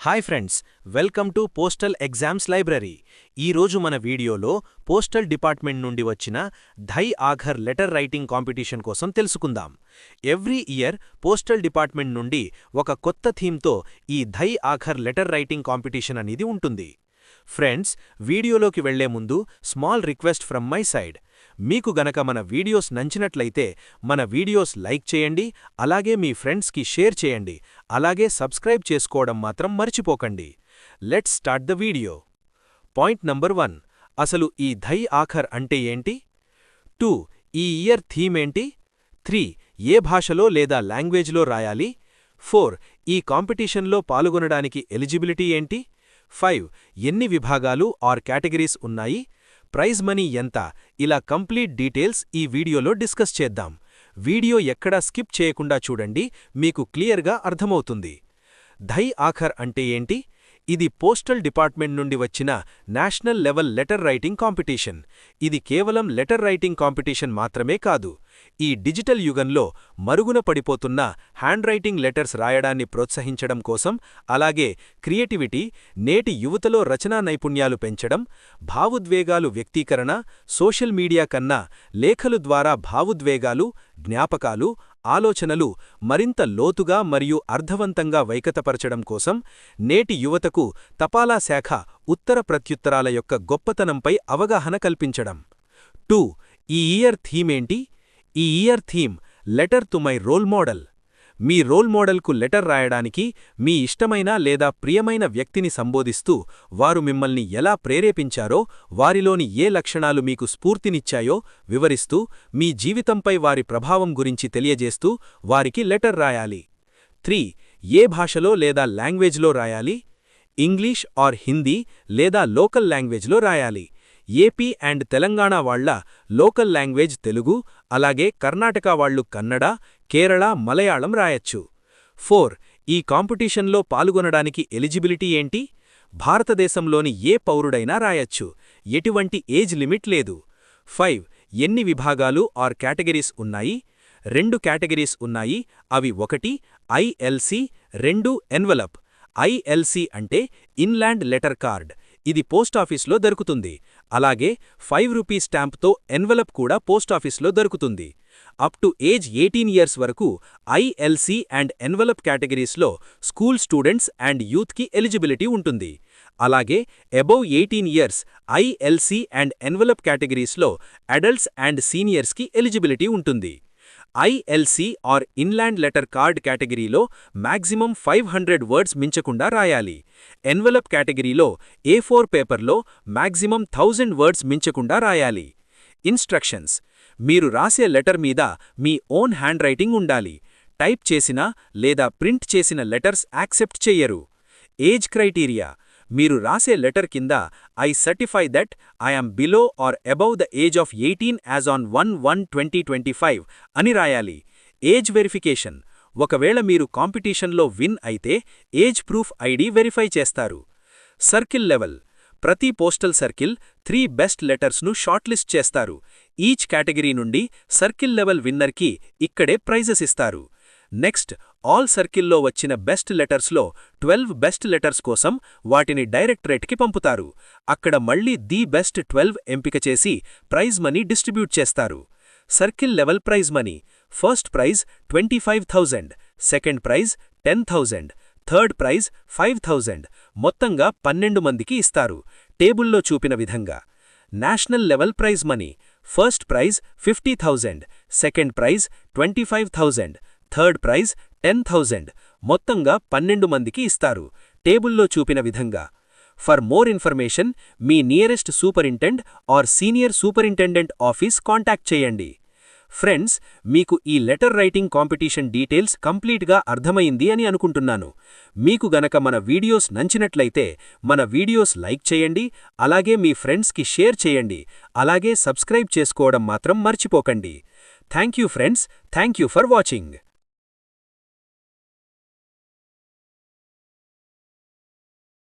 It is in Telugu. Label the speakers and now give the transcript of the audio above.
Speaker 1: Hi friends, welcome to postal exams library. ఈరోజు మన వీడియోలో పోస్టల్ డిపార్ట్మెంట్ నుండి వచ్చిన ధై ఆఖర్ లెటర్ రైటింగ్ కాంపిటీషన్ కోసం తెలుసుకుందాం. ఎవ్రీ ఇయర్ పోస్టల్ డిపార్ట్మెంట్ నుండి ఒక కొత్త థీమ్తో ఈ ధై ఆఖర్ లెటర్ రైటింగ్ కాంపిటీషన్ అనేది ఉంటుంది. ఫ్రెండ్స్, వీడియోలోకి వెళ్లే ముందు small request from my side. మీకు గనక మన వీడియోస్ నచ్చినట్లయితే మన వీడియోస్ లైక్ చేయండి, అలాగే మీ ఫ్రెండ్స్కి షేర్ చేయండి, అలాగే సబ్స్క్రైబ్ చేసుకోవడం మాత్రం మర్చిపోకండి. Let's start the video. Point number 1, అసలు ఈ ధై ఆఖర్ అంటే ఏంటి? 2, ఈ ఇయర్ థీమ్ ఏంటి? 3, ఏ భాషలో లేదా లాంగ్వేజ్లో రాయాలి? 4, ఈ కాంపిటీషన్లో పాల్గొనడానికి ఎలిజిబిలిటీ ఏంటి? 5, ఎన్ని విభాగాలు ఆర్ కేటగిరీస్ ఉన్నాయి? ప్రైజ్ మనీ ఎంత? ఇలా కంప్లీట్ డీటెయిల్స్ ఈ వీడియోలో డిస్కస్ చేద్దాం. వీడియో ఎక్కడా స్కిప్ చేయకుండా చూడండి, మీకు క్లియర్గా అర్థమవుతుంది. ధై ఆఖర్ అంటే ఏంటి? ఇది పోస్టల్ డిపార్ట్మెంట్ నుండి వచ్చిన national level letter writing competition. ఇది కేవలం లెటర్ రైటింగ్ కాంపిటీషన్ మాత్రమే కాదు. ఈ డిజిటల్ యుగంలో మరుగున పడిపోతున్న హ్యాండ్ రైటింగ్ లెటర్స్ రాయడాన్ని ప్రోత్సహించడం కోసం, అలాగే క్రియేటివిటీ, నేటి యువతలో రచనా నైపుణ్యాలు పెంచడం, భావోద్వేగాలు వ్యక్తీకరణ, సోషల్ మీడియా కన్నా లేఖలు ద్వారా భావోద్వేగాలు, జ్ఞాపకాలు, ఆలోచనలు మరింత లోతుగా మరియు అర్థవంతంగా వైకతపరచడం కోసం నేటి యువతకు తపాలా శాఖ ఉత్తర ప్రత్యుత్తరాల యొక్క గొప్పతనంపై అవగాహన కల్పించడం. 2, ఈ ఇయర్ థీమ్ ఏంటి? ఈ year theme letter to my role model. మీ రోల్ మోడల్కు లెటర్ రాయడానికి మీ ఇష్టమైన లేదా ప్రియమైన వ్యక్తిని సంబోధిస్తూ వారు మిమ్మల్ని ఎలా ప్రేరేపించారో, వారిలోని ఏ లక్షణాలు మీకు స్ఫూర్తినిచ్చాయో వివరిస్తూ, మీ జీవితంపై వారి ప్రభావం గురించి తెలియజేస్తూ వారికి లెటర్ రాయాలి. 3, ఏ భాషలో లేదా లాంగ్వేజ్లో రాయాలి? ఇంగ్లీష్ ఆర్ హిందీ లేదా లోకల్ లాంగ్వేజ్లో రాయాలి. ఏపీ అండ్ తెలంగాణ వాళ్ల లోకల్ లాంగ్వేజ్ తెలుగు, అలాగే కర్ణాటక వాళ్లు కన్నడ, కేరళ, మలయాళం రాయొచ్చు. 4, ఈ కాంపిటీషన్లో పాల్గొనడానికి ఎలిజిబిలిటీ ఏంటి? భారతదేశంలోని ఏ పౌరుడైనా రాయొచ్చు. ఎటువంటి ఏజ్ లిమిట్ లేదు. 5, ఎన్ని విభాగాలు ఆర్ కేటగిరీస్ ఉన్నాయి? 2 కేటగిరీస్ ఉన్నాయి. అవి 1 ఐఎల్సి, 2 ఎన్వలప్. ఐఎల్సి అంటే ఇన్లాండ్ లెటర్ కార్డ్. ఇది పోస్టాఫీస్లో దొరుకుతుంది. అలాగే 5 రూపీ స్టాంప్తో ఎన్వలప్ కూడా పోస్టాఫీస్లో దొరుకుతుంది. అప్ టు ఏజ్ 18 ఇయర్స్ వరకు ఐఎల్సి అండ్ ఎన్వలప్ కేటగిరీస్లో స్కూల్ స్టూడెంట్స్ అండ్ యూత్కి ఎలిజిబిలిటీ ఉంటుంది. అలాగే above 18 years ILC and envelope కేటగిరీస్లో అడల్ట్స్ అండ్ సీనియర్స్కి ఎలిజిబిలిటీ ఉంటుంది. ILC or inland letter card కేటగిరీలో మ్యాక్సిమం 500 వర్డ్స్ మించకుండా రాయాలి. ఎన్వలప్ కేటగిరీలో A4 పేపర్లో మ్యాక్సిమం 1000 వర్డ్స్ మించకుండా రాయాలి. ఇన్స్ట్రక్షన్స్: మీరు రాసే లెటర్ మీద మీ ఓన్ హ్యాండ్ రైటింగ్ ఉండాలి. టైప్ చేసిన లేదా ప్రింట్ చేసిన లెటర్స్ యాక్సెప్ట్ చెయ్యరు. ఏజ్ క్రైటీరియా: మీరు రాసే లెటర్ కింద I certify that I am below or above the age of 18 as on 1/1/2025 అని రాయాలి. ఏజ్ వెరిఫికేషన్: ఒకవేళ మీరు కాంపిటీషన్లో విన్ అయితే ఏజ్ ప్రూఫ్ ఐడి వెరిఫై చేస్తారు. సర్కిల్ లెవెల్: ప్రతి పోస్టల్ సర్కిల్ 3 బెస్ట్ లెటర్స్ను షార్ట్లిస్ట్ చేస్తారు. ఈచ్ కేటగిరీ నుండి సర్కిల్ లెవెల్ విన్నర్కి ఇక్కడే ప్రైజెస్ ఇస్తారు. నెక్స్ట్, ఆల్ సర్కిల్లో వచ్చిన బెస్ట్ లెటర్స్లో 12 బెస్ట్ లెటర్స్ కోసం వాటిని డైరెక్టరేట్కి పంపుతారు. అక్కడ మళ్లీ ది బెస్ట్ 12 ఎంపిక చేసి ప్రైజ్ మనీ డిస్ట్రిబ్యూట్ చేస్తారు. Circle level prize money: first prize 25,000, second prize 10,000, third prize 5,000. మొత్తంగా 12 మందికి ఇస్తారు, టేబుల్లో చూపిన విధంగా. National level prize money: first prize 50,000, second prize 25,000, third prize 10,000. మొత్తంగా 12 మందికి ఇస్తారు, టేబుల్లో చూపిన విధంగా. For more information me nearest superintendent are senior superintendent office contact చేయండి. ఫ్రెండ్స్, మీకు ఈ లెటర్ రైటింగ్ కాంపిటీషన్ డీటెయిల్స్ కంప్లీట్గా అర్థమైంది అని అనుకుంటున్నాను. మీకు గనక మన వీడియోస్ నచ్చినట్లయితే మన వీడియోస్ లైక్ చేయండి, అలాగే మీ ఫ్రెండ్స్కి షేర్ చేయండి, అలాగే సబ్స్క్రైబ్ చేసుకోవడం మాత్రం మర్చిపోకండి. Thank you friends, thank you for watching.